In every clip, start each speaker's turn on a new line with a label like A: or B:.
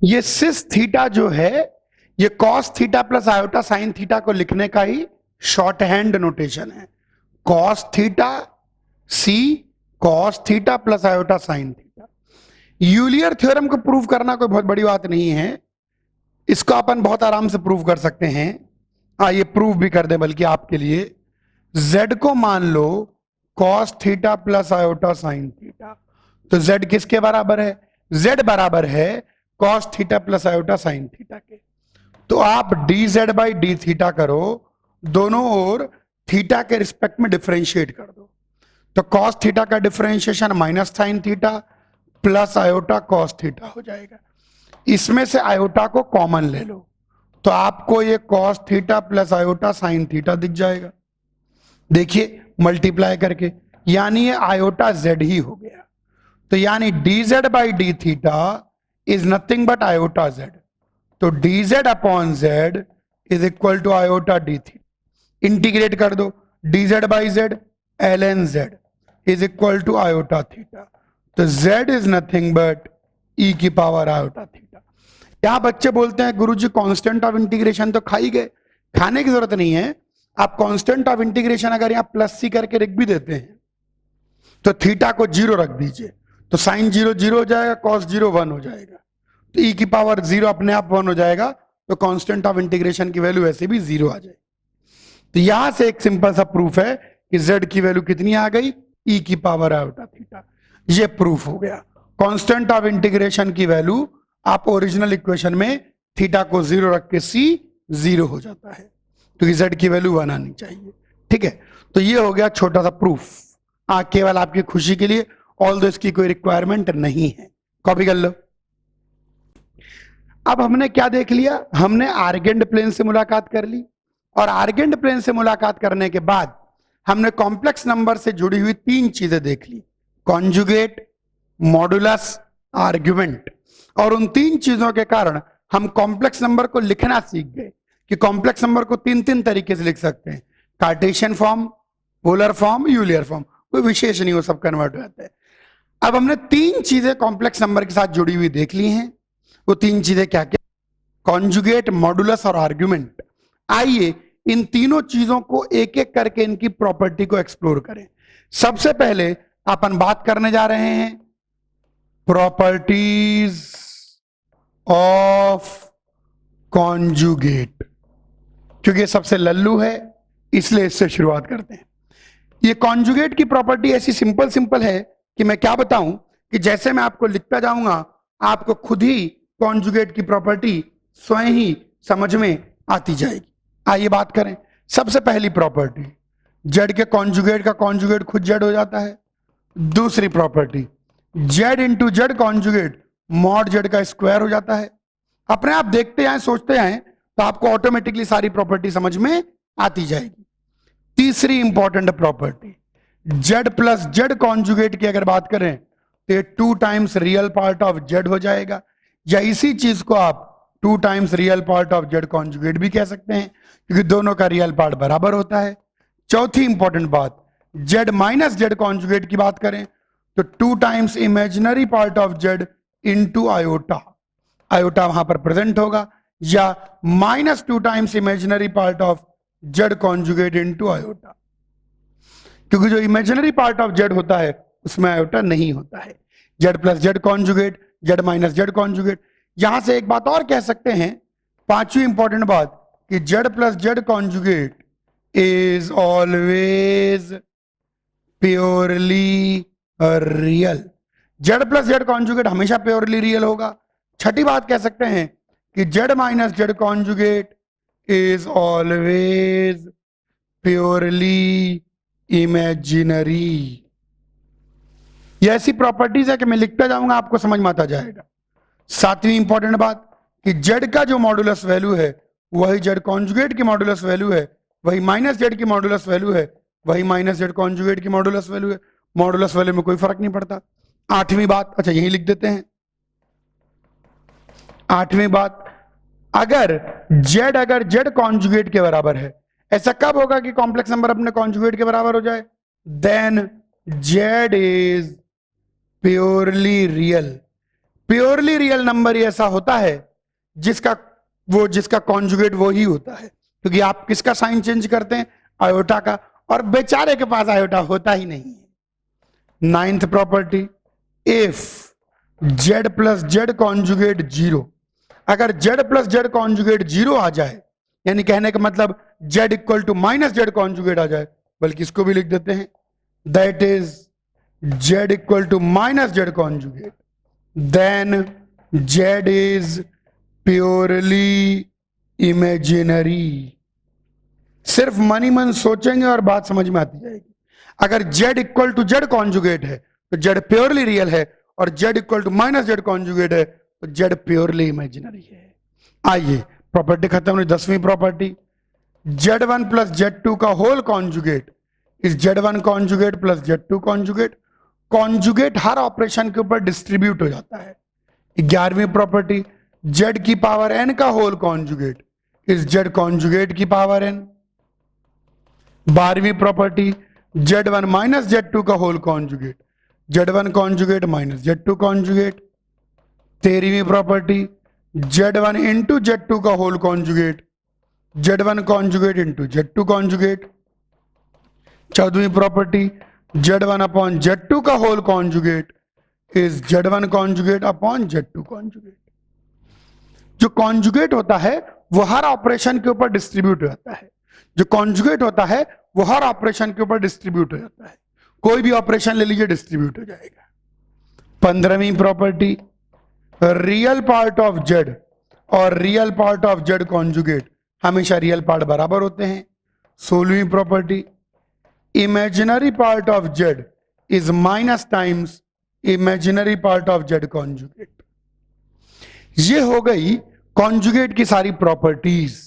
A: ये सिस थीटा जो है ये cos theta plus iota sine theta को लिखने का ही शॉर्ट हैंड नोटेशन है। Cos theta cis cos theta plus iota sine theta. Euler theorem को प्रूव करना कोई बहुत बड़ी बात नहीं है, इसको अपन बहुत आराम से प्रूव कर सकते हैं। ये प्रूव भी कर दे बल्कि आपके लिए। z को मान लो cos theta plus iota sine theta, तो z किसके बराबर है? z बराबर है cos theta plus iota sine theta के। तो आप dz बाई डी थीटा करो, दोनों ओर थीटा के रिस्पेक्ट में डिफरेंशिएट कर दो। तो कॉस थीटा का differentiation minus sine theta plus iota cos theta हो जाएगा। इसमें से आयोटा को कॉमन ले लो तो आपको ये cos theta plus iota sine theta दिख जाएगा। देखिए मल्टीप्लाई करके, यानी ये आयोटा z ही हो गया। तो यानी dz by d theta is nothing but iota z। तो dz upon z is equal to iota d theta. Integrate कर दो, dz by z ln z is equal to iota theta. तो z is nothing but e की power iota theta. यहां बच्चे बोलते हैं गुरुजी constant of integration तो खा ही गए। खाने की जरूरत नहीं है, आप कांस्टेंट ऑफ इंटीग्रेशन अगर यहां प्लस सी करके लिख भी देते हैं तो थीटा को 0 रख दीजिए, तो साइन 0 0 हो जाएगा, कॉस 0 1 हो जाएगा। तो e की पावर 0 अपने आप 1 हो जाएगा, तो कांस्टेंट ऑफ इंटीग्रेशन की वैल्यू ऐसे भी 0 आ जाएगी। तो यहां से एक सिंपल सा प्रूफ है कि z की वैल्यू कितनी आ गई? e की पावर आयोटा थीटा। ये प्रूफ हो गया। कांस्टेंट ऑफ इंटीग्रेशन की वैल्यू आप ओरिजिनल इक्वेशन में थीटा को 0 रख के c 0 हो जाता है, तो z की वैल्यू 1 आनी चाहिए। ठीक है, तो ये हो गया छोटा सा प्रूफ। केवल आपकी खुशी के लिए, ऑल दो इसकी कोई रिक्वायरमेंट नहीं है। कॉपी कर लो। अब हमने क्या देख लिया? हमने आर्गेंड प्लेन से मुलाकात कर ली, और आर्गेंड प्लेन से मुलाकात करने के बाद हमने कॉम्प्लेक्स नंबर से जुड़ी हुई 3 चीजें देख ली, कॉन्जुगेट, मॉडुलस, आर्ग्यूमेंट। और उन 3 चीजों के कारण हम कॉम्प्लेक्स नंबर को लिखना सीख गए कि कॉम्प्लेक्स नंबर को 3 तरीके से लिख सकते हैं, Cartesian form, polar form, Euler form. कोई विशेष नहीं, वो सब कन्वर्ट हो जाता है। अब हमने 3 चीजें कॉम्प्लेक्स नंबर के साथ जुड़ी हुई देख ली हैं। वो 3 चीजें क्या क्या? कॉन्जुगेट, मॉडुलस और आर्ग्यूमेंट। आइए इन तीनों चीजों को एक एक करके इनकी प्रॉपर्टी को एक्सप्लोर करें। सबसे पहले अपन बात करने जा रहे हैं प्रॉपर्टीज ऑफ कॉन्जुगेट। क्योंकि ये सबसे लल्लू है इसलिए इससे शुरुआत करते हैं। ये कॉन्जुगेट की प्रॉपर्टी ऐसी सिंपल है कि मैं क्या बताऊं कि जैसे मैं आपको लिखता जाऊंगा आपको खुद ही कॉन्जुगेट की प्रॉपर्टी स्वयं ही समझ में आती जाएगी। आइए बात करें। सबसे पहली प्रॉपर्टी, जेड के कॉन्जुगेट का कॉन्जुगेट खुद जेड हो जाता है। दूसरी property, Z into Z conjugate mod Z का स्क्वायर हो जाता है। अपने आप देखते हैं, सोचते हैं, तो आपको ऑटोमेटिकली सारी प्रॉपर्टी समझ में आती जाएगी। तीसरी important property, Z plus z conjugate की अगर बात करें तो 2 times real part of Z हो जाएगा, या इसी चीज को आप 2 times real part of z conjugate भी कह सकते हैं, क्योंकि दोनों का रियल पार्ट बराबर होता है। चौथी इंपॉर्टेंट बात, जेड माइनस जेड कॉन्जुगेट की बात करें तो 2 times imaginary part of Z into iota. Iota वहां पर प्रेजेंट होगा, या -2 times imaginary part of z conjugate into iota. क्योंकि जो इमेजिनरी पार्ट ऑफ जेड होता है उसमें आयोटा नहीं होता है। Z plus z conjugate, Z minus z conjugate. यहां से एक बात और कह सकते हैं, 5वीं इंपॉर्टेंट बात, कि Z plus z conjugate is always purely real. Z plus z conjugate हमेशा प्योरली रियल होगा। छठी बात कह सकते हैं कि Z minus z conjugate is always purely imaginary. ये ऐसी प्रॉपर्टीज है कि मैं लिखता जाऊंगा आपको समझ में आता जाएगा। 7वीं इंपॉर्टेंट बात, कि जेड का जो मॉडुलस वैल्यू है वही जेड कॉन्जुगेट की मॉडुलस वैल्यू है, वही माइनस जेड की मॉडुलस वैल्यू है, वही माइनस जेड कॉन्जुगेट की मॉडुलस वैल्यू है। मॉडुलस वैल्यू में कोई फर्क नहीं पड़ता। 8वीं बात, अच्छा यही लिख देते हैं। 8वीं बात, अगर जेड कॉन्जुगेट के बराबर है, ऐसा कब होगा कि कॉम्प्लेक्स नंबर अपने कॉन्जुगेट के बराबर हो जाए? Then z is purely real. Purely real number ऐसा होता है जिसका कॉन्जुगेट वो ही होता है, क्योंकि आप किसका साइन चेंज करते हैं, आयोटा का, और बेचारे के पास आयोटा होता ही नहीं है। Ninth property, if z plus z conjugate zero, अगर z plus z conjugate zero आ जाए, यानी कहने का मतलब z equal to minus z conjugate आ जाए, बल्कि इसको भी लिख देते हैं, that is z equal to minus z conjugate, then z is purely imaginary. सिर्फ मन ही मन सोचेंगे और बात समझ में आती जाएगी। अगर z equal to z conjugate है तो z प्योरली रियल है, और z equal to minus z conjugate है तो z प्योरली इमेजिनरी है। आइए प्रॉपर्टी खत्म हुई। 10वीं प्रॉपर्टी, z1 प्लस z2 का whole conjugate is z1 conjugate plus z2 conjugate. Conjugate हर ऑपरेशन के ऊपर डिस्ट्रीब्यूट हो जाता है। 11वीं प्रॉपर्टी, z की पावर n का whole conjugate is z conjugate की पावर n। 12वीं प्रॉपर्टी, z1 माइनस z2 का whole conjugate z1 conjugate minus z2 conjugate. 13वीं प्रॉपर्टी, z1 इंटू z2 का whole conjugate z1 conjugate into z2 conjugate. 14वीं property, z1 upon z2 का whole conjugate is z1 conjugate upon z2 conjugate. जो conjugate होता है वो हर operation के ऊपर डिस्ट्रीब्यूट हो जाता है। जो कॉन्जुगेट होता है वो हर ऑपरेशन के ऊपर डिस्ट्रीब्यूट हो जाता है। कोई भी ऑपरेशन ले लीजिए डिस्ट्रीब्यूट हो जाएगा। 15वीं property, real part of z और real part of z conjugate हमेशा रियल पार्ट बराबर होते हैं। 16वीं property, imaginary part of z is minus times imaginary part of z conjugate. ये हो गई कॉन्जुगेट की सारी प्रॉपर्टीज।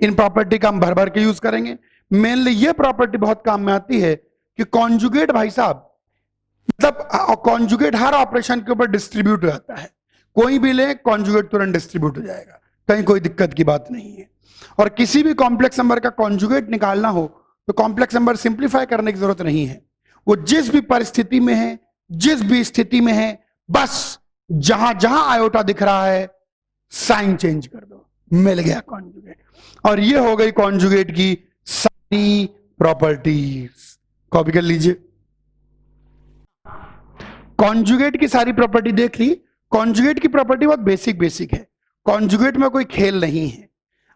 A: इन प्रॉपर्टी का हम भर भर के यूज करेंगे। मेनली ये प्रॉपर्टी बहुत काम में आती है कि कॉन्जुगेट भाई साहब, मतलब कॉन्जुगेट हर ऑपरेशन के ऊपर डिस्ट्रीब्यूट हो जाता है। कोई भी ले कॉन्जुगेट तुरंत डिस्ट्रीब्यूट हो जाएगा, कहीं कोई दिक्कत की बात नहीं है। और किसी भी कॉम्प्लेक्स नंबर का कॉन्जुगेट निकालना हो तो कॉम्प्लेक्स नंबर सिंप्लीफाई करने की जरूरत नहीं है। वो जिस भी परिस्थिति में है, जिस भी स्थिति में है, बस जहां जहां आयोटा दिख रहा है साइन चेंज कर दो, मिल गया कॉन्जुगेट। और ये हो गई कॉन्जुगेट की सारी प्रॉपर्टीज। कॉपी कर लीजिए। कॉन्जुगेट की सारी प्रॉपर्टी देख ली। कॉन्जुगेट की प्रॉपर्टी बहुत बेसिक है। कॉन्जुगेट में कोई खेल नहीं है,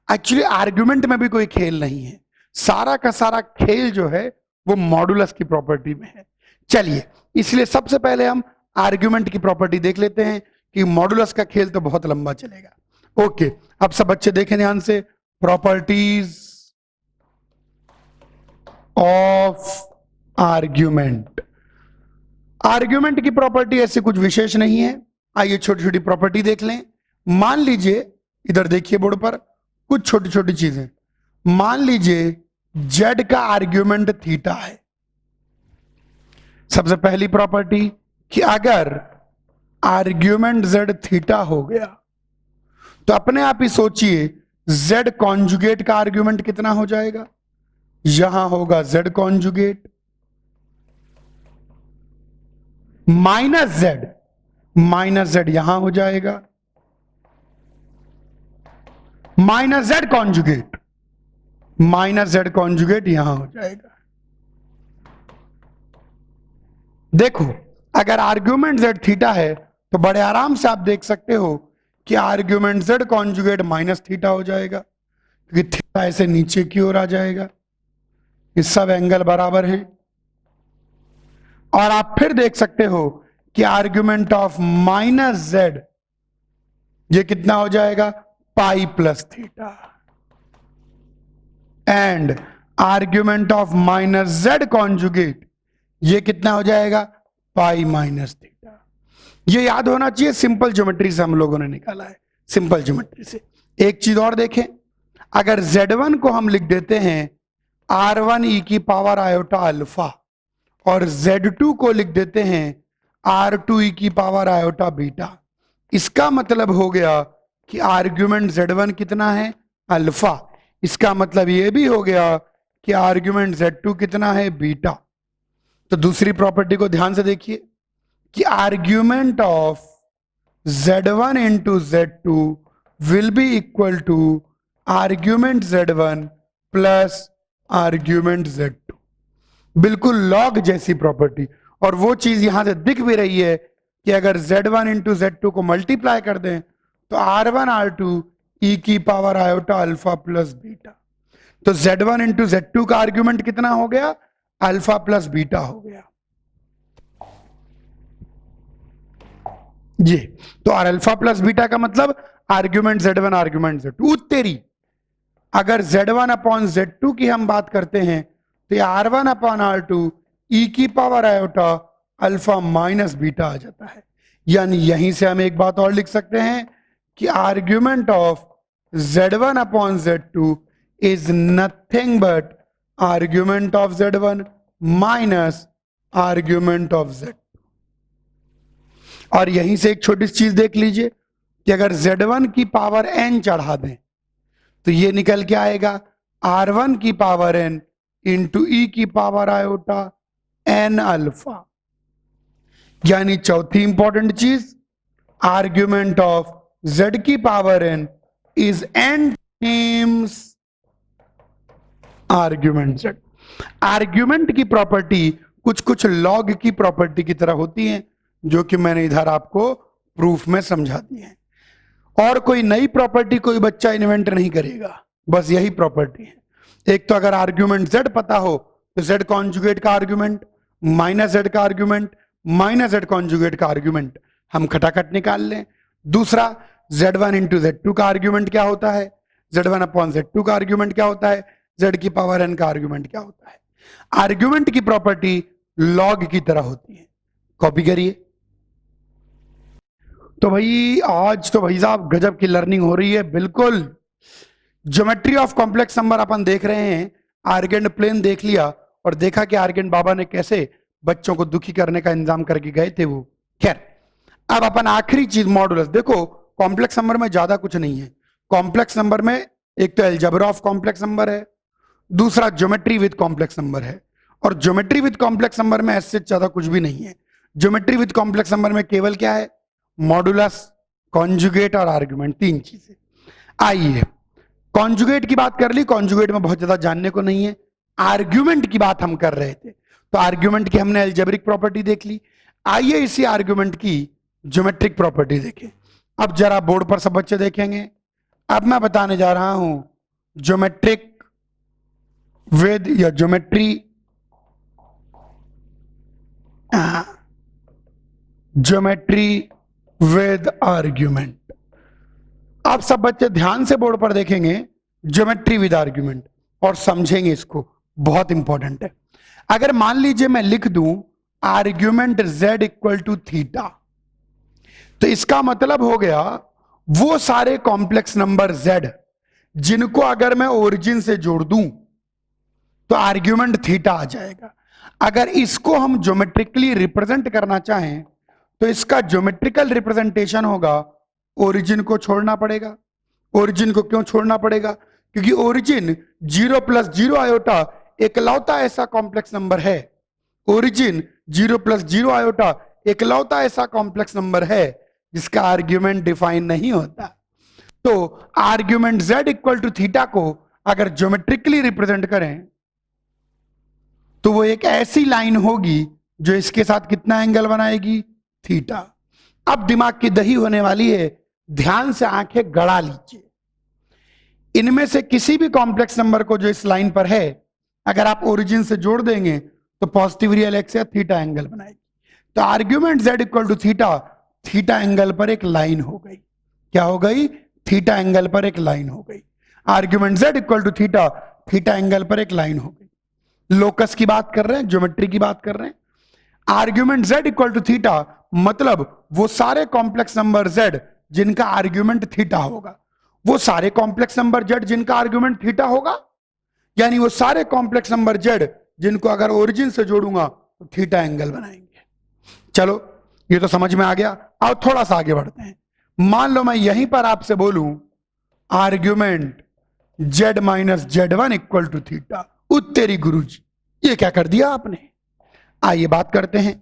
A: एक्चुअली आर्गुमेंट में भी कोई खेल नहीं है। सारा का सारा खेल जो है वो मॉडुलस की प्रॉपर्टी में है। चलिए, इसलिए सबसे पहले हम आर्गुमेंट की प्रॉपर्टी देख लेते हैं कि मॉडुलस का खेल तो बहुत लंबा चलेगा। ओके, अब सब बच्चे देखें ध्यान से। Properties of argument. आर्ग्यूमेंट की प्रॉपर्टी ऐसे कुछ विशेष नहीं है। आइए छोटी छोटी प्रॉपर्टी देख लें। मान लीजिए, इधर देखिए बोर्ड पर कुछ छोटी छोटी चीजें। मान लीजिए z का आर्ग्यूमेंट थीटा है। सबसे पहली प्रॉपर्टी कि अगर आर्ग्यूमेंट z थीटा हो गया तो अपने आप ही सोचिए z कॉन्जुगेट का आर्ग्यूमेंट कितना हो जाएगा। यहां होगा z कॉन्जुगेट माइनस z यहां हो जाएगा, माइनस z कॉन्जुगेट यहां हो जाएगा। देखो, अगर आर्ग्यूमेंट z थीटा है तो बड़े आराम से आप देख सकते हो कि argument z conjugate minus theta हो जाएगा, क्योंकि थीटा ऐसे नीचे की ओर आ जाएगा। ये सब एंगल बराबर हैं। और आप फिर देख सकते हो कि आर्ग्यूमेंट ऑफ माइनस z ये कितना हो जाएगा, pi plus theta. And argument of minus z conjugate ये कितना हो जाएगा, पाई माइनस थीटा। ये याद होना चाहिए, सिंपल ज्योमेट्री से हम लोगों ने निकाला है, सिंपल ज्योमेट्री से। एक चीज और देखें, अगर z1 को हम लिख देते हैं r1 e की पावर आयोटा अल्फा और z2 को लिख देते हैं r2 e की पावर आयोटा बीटा, इसका मतलब हो गया कि आर्ग्यूमेंट z1 कितना है, अल्फा। इसका मतलब यह भी हो गया कि आर्ग्यूमेंट z2 कितना है, बीटा। तो दूसरी प्रॉपर्टी को ध्यान से देखिए कि argument of Z1 into Z2 will be equal to argument Z1 plus argument Z2। बिल्कुल लॉग जैसी प्रॉपर्टी। और वो चीज यहां से दिख भी रही है कि अगर Z1 इंटू Z2 को मल्टीप्लाई कर दें तो R1 R2 e की power iota alpha plus beta. तो Z1 इंटू Z2 का आर्ग्यूमेंट कितना हो गया? अल्फा प्लस बीटा हो गया जी। तो अल्फा प्लस बीटा का मतलब आर्ग्यूमेंट Z1 आर्ग्यूमेंट Z2। तेरी अगर Z1 अपॉन Z2 की हम बात करते हैं तो ये R1 अपॉन R2 e की power iota alpha minus beta आ जाता है। यानी यहीं से हम एक बात और लिख सकते हैं कि argument of Z1 upon Z2 is nothing but argument of Z1 minus argument of Z2। और यहीं से एक छोटी सी चीज देख लीजिए कि अगर Z1 की पावर n चढ़ा दें तो ये निकल के आएगा R1 की पावर n इंटू ई की पावर आयोटा n अल्फा। यानी चौथी इंपॉर्टेंट चीज, आर्ग्यूमेंट ऑफ Z की power n is n times argument Z। Argument की प्रॉपर्टी कुछ कुछ लॉग की प्रॉपर्टी की तरह होती है, जो कि मैंने इधर आपको प्रूफ में समझा दी है। और कोई नई प्रॉपर्टी कोई बच्चा इन्वेंट नहीं करेगा, बस यही प्रॉपर्टी है। एक तो अगर आर्ग्यूमेंट Z पता हो तो Z कॉन्जुगेट का आर्ग्यूमेंट माइनस Z का आर्ग्यूमेंट माइनस Z कॉन्जुगेट का आर्ग्यूमेंट हम खटाखट निकाल लें। दूसरा, Z1 इंटू Z2 का आर्ग्यूमेंट क्या होता है, Z1 अपॉन Z2 का आर्ग्यूमेंट क्या होता है, Z की पावर n का आर्ग्यूमेंट क्या होता है। आर्ग्यूमेंट की प्रॉपर्टी लॉग की तरह होती है। कॉपी करिए। तो भाई आज तो भाई साहब गजब की लर्निंग हो रही है। बिल्कुल ज्योमेट्री ऑफ कॉम्प्लेक्स नंबर अपन देख रहे हैं। आर्गेंड प्लेन देख लिया और देखा कि आर्गेंड बाबा ने कैसे बच्चों को दुखी करने का इंतजाम करके गए थे वो। खैर, अब अपन आखिरी चीज मॉडुलस। देखो कॉम्प्लेक्स नंबर में ज्यादा कुछ नहीं है। कॉम्प्लेक्स नंबर में एक तो अलजेब्रा ऑफ कॉम्प्लेक्स नंबर है, दूसरा ज्योमेट्री विद कॉम्प्लेक्स नंबर है। और ज्योमेट्री विद कॉम्प्लेक्स नंबर में ऐसे ज्यादा कुछ भी नहीं है। ज्योमेट्री विद कॉम्प्लेक्स नंबर में केवल क्या है, मॉडुलस, कॉन्जुगेट और आर्ग्यूमेंट, तीन चीजें। आइए कॉन्जुगेट की बात कर ली। कॉन्जुगेट में बहुत ज्यादा जानने को नहीं है। आर्ग्यूमेंट की बात हम कर रहे थे, तो आर्ग्यूमेंट की हमने अलजेब्रिक प्रॉपर्टी देख ली। आइए इसी आर्ग्यूमेंट की ज्योमेट्रिक प्रॉपर्टी देखें। अब जरा बोर्ड पर सब बच्चे देखेंगे। अब मैं बताने जा रहा हूं ज्योमेट्रिक विद या ज्योमेट्री ज्योमेट्री विद आर्ग्यूमेंट। आप सब बच्चे ध्यान से बोर्ड पर देखेंगे ज्योमेट्री विद आर्ग्यूमेंट और समझेंगे इसको, बहुत इंपॉर्टेंट है। अगर मान लीजिए मैं लिख दूं argument Z equal to theta, तो इसका मतलब हो गया वो सारे कॉम्प्लेक्स नंबर Z जिनको अगर मैं ओरिजिन से जोड़ दूं तो आर्ग्यूमेंट थीटा आ जाएगा। अगर इसको हम ज्योमेट्रिकली रिप्रेजेंट करना चाहें तो इसका ज्योमेट्रिकल रिप्रेजेंटेशन होगा ओरिजिन को छोड़ना पड़ेगा। ओरिजिन को क्यों छोड़ना पड़ेगा? क्योंकि ओरिजिन 0 प्लस 0 आयोटा एकलौता ऐसा कॉम्प्लेक्स नंबर है। ओरिजिन 0 प्लस 0 आयोटा एकलौता ऐसा कॉम्प्लेक्स नंबर है जिसका आर्ग्यूमेंट डिफाइन नहीं होता। तो argument Z equal to theta को अगर ज्योमेट्रिकली रिप्रेजेंट करें तो वो एक ऐसी लाइन होगी जो इसके साथ कितना एंगल बनाएगी, थीटा। अब दिमाग की दही होने वाली है, ध्यान से आंखें गड़ा लीजिए। इनमें से किसी भी कॉम्प्लेक्स नंबर को जो इस लाइन पर है अगर आप ओरिजिन से जोड़ देंगे तो पॉजिटिव रियल एक्स या थीटा एंगल बनाएगी। तो argument Z equal to theta, theta angle पर एक लाइन हो गई। क्या हो गई? थीटा एंगल पर एक लाइन हो गई। Argument Z equal to theta, theta angle पर एक लाइन हो गई। लोकस की बात कर रहे हैं, ज्योमेट्री की बात कर रहे हैं। Argument Z equal to theta मतलब वो सारे कॉम्प्लेक्स नंबर Z जिनका आर्ग्यूमेंट थीटा होगा। वो सारे कॉम्प्लेक्स नंबर Z जिनका आर्ग्यूमेंट थीटा होगा, यानी वो सारे कॉम्प्लेक्स नंबर Z जिनको अगर ओरिजिन से जोड़ूंगा तो थीटा एंगल बनाएंगे। चलो ये तो समझ में आ गया। अब थोड़ा सा आगे बढ़ते हैं। मान लो मैं यहीं पर आपसे बोलूं argument Z minus Z1 equal to theta. उत्तेरी गुरुजी, ये क्या कर दिया आपने। आइए बात करते हैं।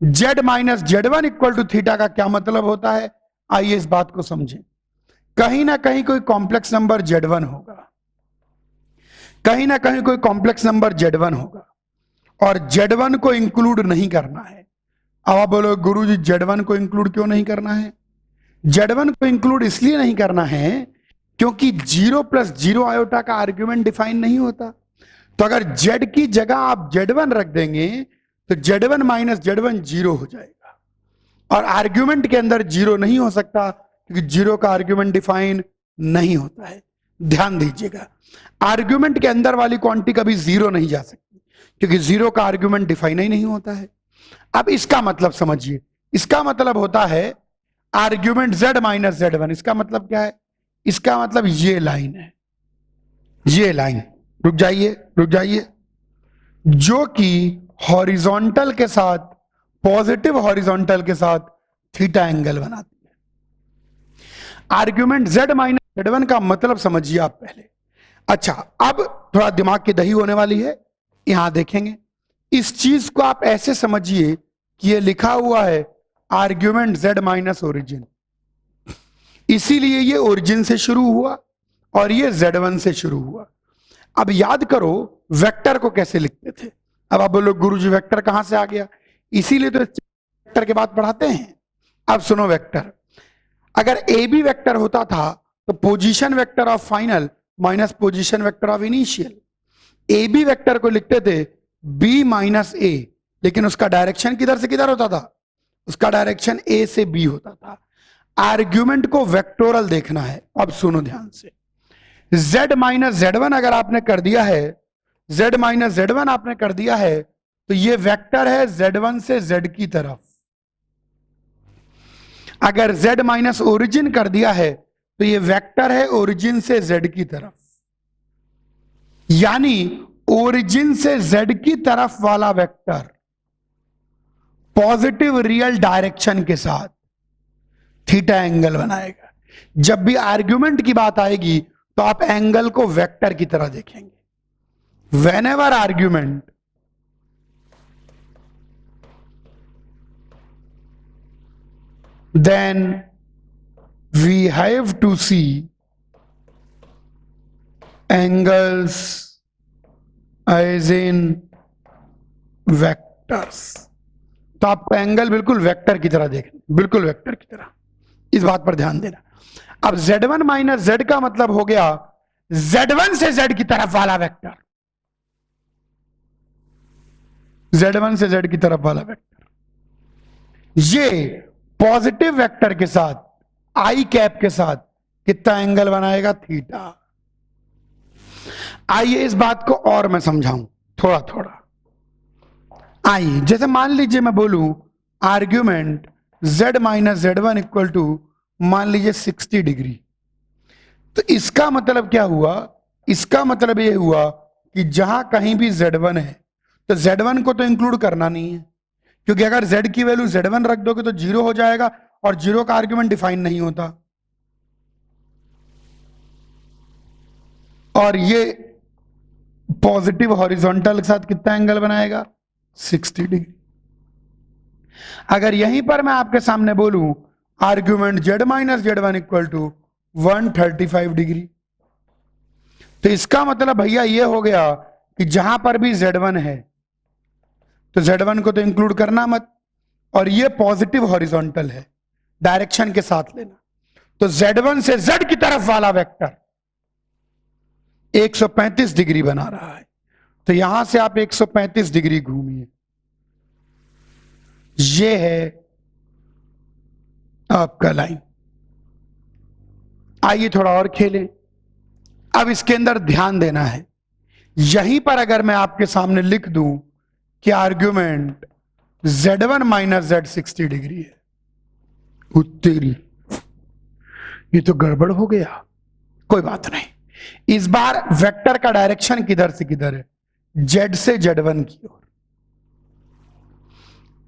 A: Z minus Z1 equal to theta का क्या मतलब होता है? आइए इस बात को समझें। कहीं ना कहीं कोई कॉम्प्लेक्स नंबर Z1 होगा, कहीं ना कहीं कोई कॉम्प्लेक्स नंबर Z1 होगा, और Z1 को इंक्लूड नहीं करना है। अब आप बोलो गुरुजी Z1 को इंक्लूड क्यों नहीं करना है? Z1 को इंक्लूड इसलिए नहीं करना है क्योंकि 0 + 0 आयोटा का आर्ग्यूमेंट डिफाइन नहीं होता। तो अगर Z की जगह आप Z1 रख देंगे तो Z1 - Z1 0 हो जाएगा, और आर्ग्यूमेंट के अंदर 0 नहीं हो सकता क्योंकि 0 का आर्ग्यूमेंट डिफाइन नहीं होता है। ध्यान दीजिएगा, आर्ग्यूमेंट के अंदर वाली क्वांटिटी कभी 0 नहीं जा सकती क्योंकि 0 का आर्ग्यूमेंट डिफाइन ही नहीं होता है। अब इसका मतलब समझिए, इसका मतलब होता है आर्ग्यूमेंट Z - Z1। इसका मतलब क्या है? इसका मतलब ये लाइन है, ये लाइन, रुक जाइए, जो कि हॉरिजॉन्टल के साथ, पॉजिटिव हॉरिजॉन्टल के साथ थीटा एंगल बनाती है। आर्ग्यूमेंट Z - Z1 का मतलब समझिए आप पहले। अच्छा, अब थोड़ा दिमाग की दही होने वाली है, यहां देखेंगे। इस चीज को आप ऐसे समझिए कि ये लिखा हुआ है आर्ग्यूमेंट Z - ओरिजिन, इसीलिए ये ओरिजिन से शुरू हुआ और ये Z1 से शुरू हुआ। अब याद करो वेक्टर को कैसे लिखते थे। अब आप बोलो गुरुजी वेक्टर कहां से आ गया? इसीलिए तो वेक्टर के बाद पढ़ाते हैं। अब सुनो, वेक्टर अगर ए बी वेक्टर होता था तो position vector of final minus position vector of initial. A B vector को लिखते थे बी माइनस ए, लेकिन उसका डायरेक्शन किधर से किधर होता था? उसका डायरेक्शन ए से बी होता था। आर्ग्यूमेंट को वेक्टोरल देखना है। अब सुनो ध्यान से, Z - Z1 अगर आपने कर दिया है, Z - Z1 आपने कर दिया है, तो ये वेक्टर है Z1 से Z की तरफ। अगर Z - ओरिजिन कर दिया है तो ये वेक्टर है ओरिजिन से Z की तरफ, यानी ओरिजिन से Z की तरफ वाला वेक्टर पॉजिटिव रियल डायरेक्शन के साथ थीटा एंगल बनाएगा। जब भी आर्ग्यूमेंट की बात आएगी तो आप एंगल को वेक्टर की तरह देखेंगे। Whenever argument then we have to see angles as in vectors। तो आपको एंगल बिल्कुल वेक्टर की तरह देखना, बिल्कुल वेक्टर की तरह, इस बात पर ध्यान देना। अब Z1 - Z का मतलब हो गया Z1 से Z की तरफ वाला वेक्टर, Z1 से Z की तरफ वाला वेक्टर। ये पॉजिटिव वेक्टर के साथ, आई कैप के साथ कितना एंगल बनाएगा? थीटा। आइए इस बात को और मैं समझाऊं थोड़ा थोड़ा। आइए, जैसे मान लीजिए मैं बोलूं argument Z - Z1 equal to मान लीजिए 60 डिग्री, तो इसका मतलब क्या हुआ? इसका मतलब यह हुआ कि जहां कहीं भी Z1 है तो Z1 को तो इंक्लूड करना नहीं है, क्योंकि अगर Z की वैल्यू Z1 रख दोगे तो 0 हो जाएगा और 0 का आर्ग्यूमेंट डिफाइन नहीं होता। और ये पॉजिटिव हॉरिजॉन्टल के साथ कितना एंगल बनाएगा? 60 डिग्री। अगर यहीं पर मैं आपके सामने बोलूं argument Z - Z1 equal to 135 degree, तो इसका मतलब भैया ये हो गया कि जहां पर भी Z1 है तो Z1 को तो इंक्लूड करना मत, और ये पॉजिटिव हॉरिजॉन्टल है, डायरेक्शन के साथ लेना। तो Z1 से Z की तरफ वाला वेक्टर 135 डिग्री बना रहा है, तो यहां से आप 135 डिग्री घूमिए। ये है आपका लाइन। आइए थोड़ा और खेलें। अब इसके अंदर ध्यान देना है, यहीं पर अगर मैं आपके सामने लिख दूं कि आर्ग्यूमेंट Z1 - Z 60 डिग्री है, उत्तेरी ये तो गड़बड़ हो गया। कोई बात नहीं, इस बार वेक्टर का डायरेक्शन किधर से किधर है? Z से Z1 की ओर।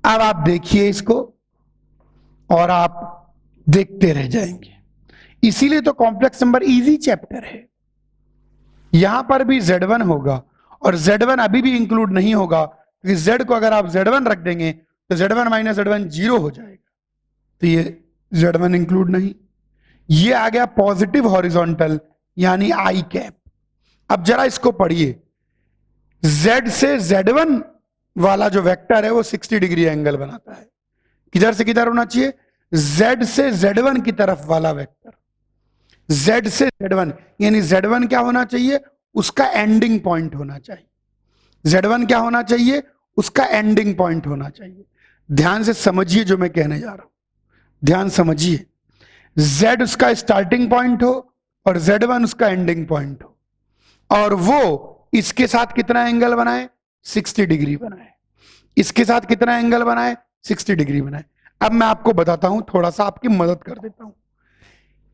A: अब आप देखिए इसको और आप देखते रह जाएंगे। इसीलिए तो कॉम्प्लेक्स नंबर इजी चैप्टर है। यहां पर भी Z1 होगा और Z1 अभी भी इंक्लूड नहीं होगा, क्योंकि Z को अगर आप Z1 रख देंगे तो Z1 - Z1 0 हो जाएगा, तो ये Z1 इंक्लूड नहीं। ये आ गया पॉजिटिव हॉरिजॉन्टल यानी आई कैप। अब जरा इसको पढ़िए, Z से Z1 वाला जो वेक्टर है वो 60 डिग्री एंगल बनाता है। किधर से किधर होना चाहिए? Z से Z1 की तरफ वाला वेक्टर, Z से Z1 यानी Z1 क्या होना चाहिए? उसका एंडिंग पॉइंट होना चाहिए। Z1 क्या होना चाहिए? उसका एंडिंग पॉइंट होना चाहिए। ध्यान से समझिए जो मैं कहने जा रहा हूं, ध्यान समझिए। Z उसका स्टार्टिंग पॉइंट हो और Z1 उसका एंडिंग पॉइंट हो, और वो इसके साथ कितना एंगल बनाए? 60 डिग्री बनाए। इसके साथ कितना एंगल बनाए? 60 डिग्री बनाए। अब मैं आपको बताता हूं, थोड़ा सा आपकी मदद कर देता हूं।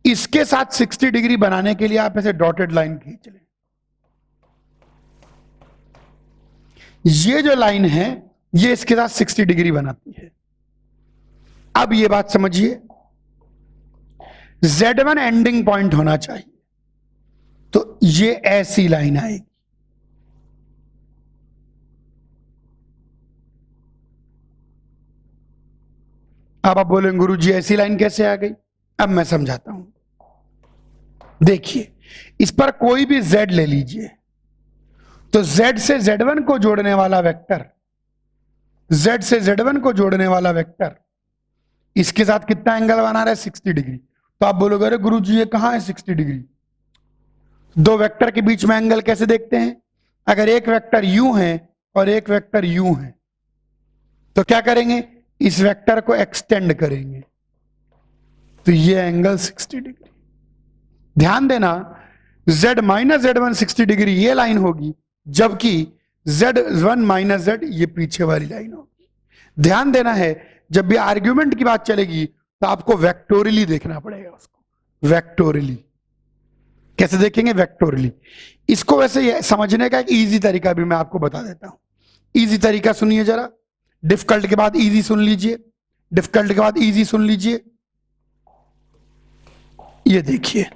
A: इसके साथ 60 डिग्री बनाने के लिए आप ऐसे डॉटेड लाइन खींच लें। ये जो लाइन है ये इसके साथ 60 डिग्री बनाती है। अब ये बात समझिए, Z1 एंडिंग पॉइंट होना चाहिए, तो ये ऐसी लाइन आएगी। अब आप बोलेंगे गुरुजी ऐसी लाइन कैसे आ गई? अब मैं समझाता हूं। देखिए, इस पर कोई भी Z ले लीजिए, तो Z से Z1 को जोड़ने वाला वेक्टर, Z से Z1 को जोड़ने वाला वेक्टर इसके साथ कितना एंगल बना रहा है? 60 डिग्री। तो आप बोलोगे अरे गुरुजी ये कहां है 60 डिग्री? दो वेक्टर के बीच में एंगल कैसे देखते हैं? अगर एक वेक्टर यूं है और एक वेक्टर यूं है तो क्या करेंगे? इस वेक्टर को एक्सटेंड करेंगे, तो ये एंगल 60 डिग्री। ध्यान देना, Z माइनस Z1 60 डिग्री ये लाइन होगी, जबकि Z1 माइनस Z ये पीछे वाली लाइन होगी। ध्यान देना है, जब भी आर्ग्यूमेंट की बात चलेगी तो आपको वेक्टोरियली देखना पड़ेगा उसको। वेक्टोरियली कैसे देखेंगे? वेक्टोरियली। इसको वैसे समझने का एक इजी तरीका भी मैं आपको बता देता हूं। इजी तरीका सुनिए जरा, डिफिकल्ट के बाद इजी सुन लीजिए, डिफिकल्ट के बाद इजी सुन लीजिए। ये देखिए,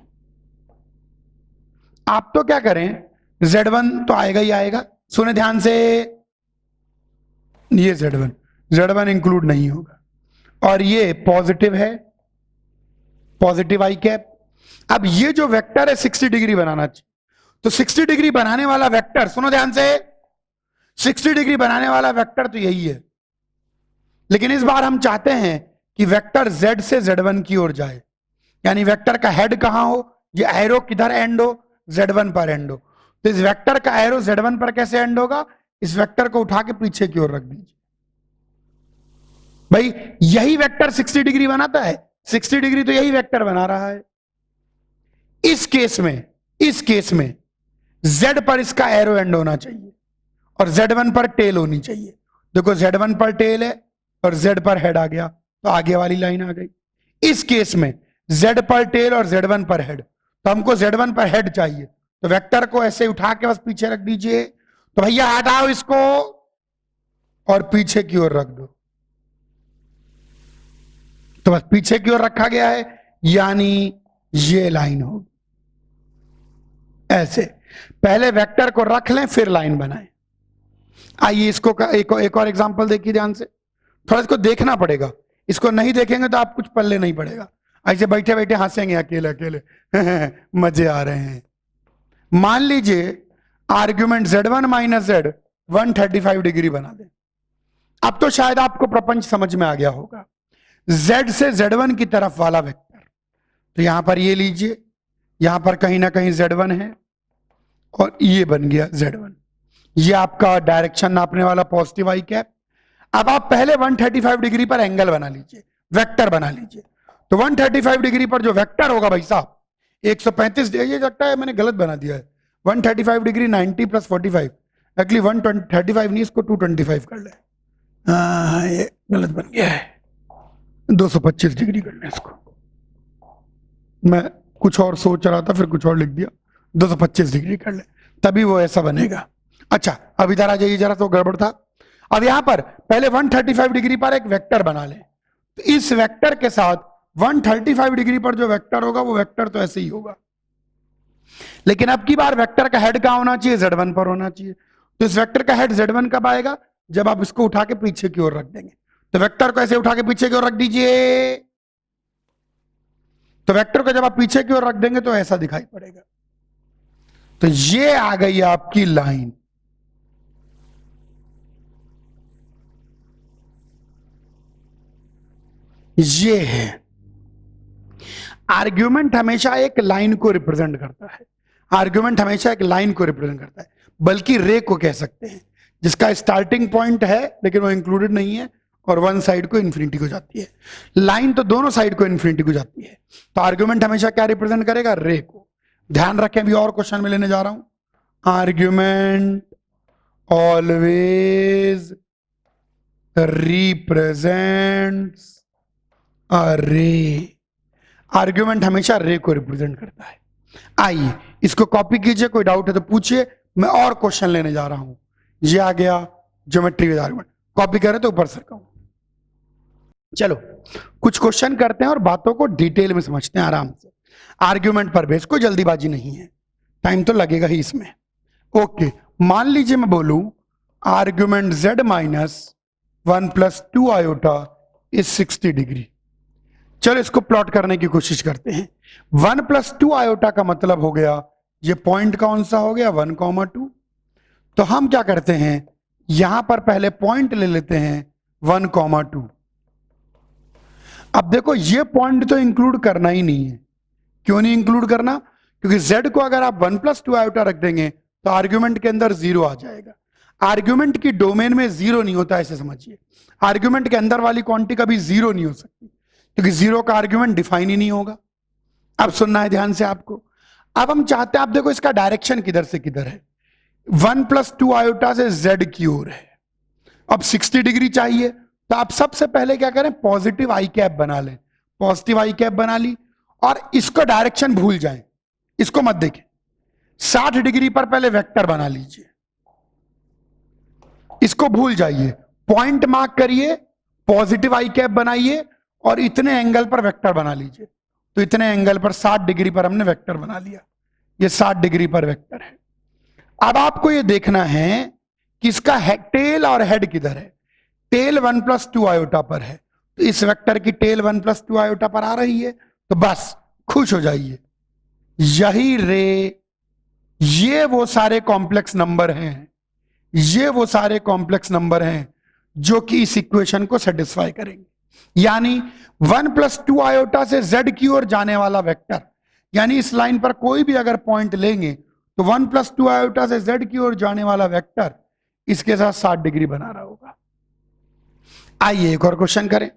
A: आप तो क्या करें, Z1 तो आएगा ही आएगा, सुने ध्यान से, ये Z1 इंक्लूड नहीं होगा, और ये पॉजिटिव है, पॉजिटिव आई कैप। अब ये जो वेक्टर है 60 डिग्री बनाना चाहिए, तो 60 डिग्री बनाने वाला वेक्टर, सुनो ध्यान से, 60 डिग्री बनाने वाला वेक्टर तो यही है, लेकिन इस बार हम चाहते हैं कि वेक्टर Z से Z1 की ओर जाए, यानी वेक्टर का हेड कहां हो? ये एरो किधर एंड हो? Z1 पर एंड हो। तो इस वेक्टर का एरो Z1 पर कैसे एंड होगा? इस वेक्टर को उठा के पीछे की ओर रख दीजिए। भाई यही वेक्टर 60 डिग्री बनाता है, 60 डिग्री तो यही वेक्टर बना रहा है। इस केस में Z पर इसका एरो एंड होना चाहिए और Z1 पर टेल होनी चाहिए। देखो Z1 पर टेल है और Z पर हेड आ गया, तो आगे वाली लाइन आ गई। इस केस में Z पर टेल और Z1 पर हेड, तो हमको Z1 पर हेड चाहिए, तो वेक्टर को ऐसे उठा के बस पीछे रख दीजिए। तो भैया हटाओ इसको और पीछे की ओर रख दो, तो बस पीछे की ओर रखा गया है, यानी ये लाइन होगी। ऐसे पहले वेक्टर को रख लें फिर लाइन बनाएं। आइए इसको एक और एग्जांपल देखिए ध्यान से, थोड़ा इसको देखना पड़ेगा, इसको नहीं देखेंगे तो आप कुछ पल्ले नहीं पड़ेगा। ऐसे बैठे बैठे हंसेंगे अकेले अकेले मजे आ रहे हैं। मान लीजिए argument Z1 minus Z 135 degree बना दे। अब तो शायद आपको प्रपंच समझ में आ गया होगा। Z से Z1 की तरफ वाला वेक्टर, तो यहां पर ये लीजिए, यहां पर कहीं ना कहीं Z1 है और ये बन गया Z1। ये आपका डायरेक्शन नापने वाला पॉजिटिव आई कैप। अब आप पहले 135 डिग्री पर एंगल बना लीजिए, वेक्टर बना लीजिए। तो 135 डिग्री पर जो वेक्टर होगा भाई साहब 135, ये लगता है मैंने गलत बना दिया है। 135 डिग्री 90 प्लस 45, एक्चुअली 135 नहीं, इसको 225 कर ले। हाँ ये गलत बन गया है, 225 डिग्री कर ले इसको। मैं कुछ और सोच रहा था फिर कुछ और लिख दिया, 225 डिग्री कर ले, तभी वो ऐसा बनेगा। अच्छा अब इधर आ जाइए जरा, तो गड़बड़ था। अब यहां पर पहले 135 डिग्री पर एक वेक्टर बना ले, तो इस वेक्टर के साथ 135 डिग्री पर जो वेक्टर होगा वो वेक्टर तो ऐसे ही होगा, लेकिन अब की बार वेक्टर का हेड कहां होना चाहिए? Z1 पर होना चाहिए। तो इस वेक्टर का हेड Z1 कब आएगा? जब आप इसको उठा के पीछे की ओर रख देंगे। तो वेक्टर को ऐसे उठा के पीछे की ओर रख दीजिए, तो वेक्टर को जब आप पीछे की ओर रख देंगे तो ऐसा दिखाई पड़ेगा। तो ये आ गई आपकी लाइन। ये है आर्ग्यूमेंट, हमेशा एक लाइन को रिप्रेजेंट करता है। आर्ग्यूमेंट हमेशा एक लाइन को रिप्रेजेंट करता है, बल्कि रे को कह सकते हैं, जिसका स्टार्टिंग पॉइंट है लेकिन वो इंक्लूडेड नहीं है और वन साइड को इन्फिनिटी को जाती है। लाइन तो दोनों साइड को इन्फिनिटी को जाती है। तो आर्ग्यूमेंट हमेशा क्या रिप्रेजेंट करेगा? रे को। ध्यान रखें, अभी और क्वेश्चन में लेने जा रहा हूं। आर्ग्यूमेंट ऑलवेज रिप्रेजेंट्स अ रे। आर्ग्यूमेंट हमेशा रे को रिप्रेजेंट करता है। आइए इसको कॉपी कीजिए, कोई डाउट है तो पूछिए। मैं और क्वेश्चन लेने जा रहा हूं। ये आ गया ज्योमेट्री विद आर्ग्यूमेंट। कॉपी करें तो ऊपर सरका। चलो कुछ क्वेश्चन करते हैं और बातों को डिटेल में समझते हैं आराम से। आर्ग्यूमेंट पर बेस, कोई जल्दीबाजी नहीं है, टाइम तो लगेगा ही इसमें। ओके, मान लीजिए मैं बोलूं argument z minus 1 plus 2 iota is 60 degree. चलो इसको प्लॉट करने की कोशिश करते हैं। 1 प्लस 2 आयोटा का मतलब हो गया, ये पॉइंट कौन सा हो गया? 1,2। तो हम क्या करते हैं, यहां पर पहले पॉइंट ले लेते हैं 1,2। अब देखो ये पॉइंट तो इंक्लूड करना ही नहीं है। क्यों नहीं इंक्लूड करना? क्योंकि z को अगर आप 1 प्लस 2 आयोटा रख देंगे तो आर्ग्यूमेंट के अंदर 0 आ जाएगा। आर्ग्यूमेंट की डोमेन में 0 नहीं होता, ऐसे समझिए। आर्ग्यूमेंट के अंदर वाली क्वांटिटी कभी 0 नहीं हो सकती, क्योंकि 0 का आर्ग्यूमेंट डिफाइन ही नहीं होगा। अब सुनना है ध्यान से आपको। अब हम चाहते हैं, आप देखो इसका डायरेक्शन किधर से किधर है। 1 प्लस 2 आयोटा से z की ओर है। अब 60 डिग्री चाहिए, तो आप सबसे पहले क्या करें, पॉजिटिव आई कैप बना लें। पॉजिटिव आई कैप बना ली और इसको डायरेक्शन भूल जाएं, इसको मत देखें। 60 डिग्री पर पहले वेक्टर बना लीजिए, इसको भूल जाइए। पॉइंट मार्क करिए, पॉजिटिव आई कैप बनाइए और इतने एंगल पर वेक्टर बना लीजिए। तो इतने एंगल पर 60 डिग्री पर हमने वेक्टर बना लिया। ये 60 डिग्री पर वेक्टर है। अब आपको ये देखना है कि इसका टेल और हेड किधर है। टेल 1 प्लस 2 आयोटा पर है, तो इस वेक्टर की टेल 1 प्लस 2 आयोटा पर आ रही है, तो बस खुश हो जाइए। यही रे, ये वो सारे कॉम्प्लेक्स नंबर हैं, ये वो सारे कॉम्प्लेक्स नंबर हैं जो कि इस इक्वेशन को सेटिस्फाई करेंगे। यानी 1 प्लस 2 आयोटा से z की ओर जाने वाला वेक्टर, यानी इस लाइन पर कोई भी अगर पॉइंट लेंगे तो 1 प्लस 2 आयोटा से z की ओर जाने वाला वेक्टर इसके साथ 60 डिग्री बना रहा होगा। आइए एक और क्वेश्चन करें।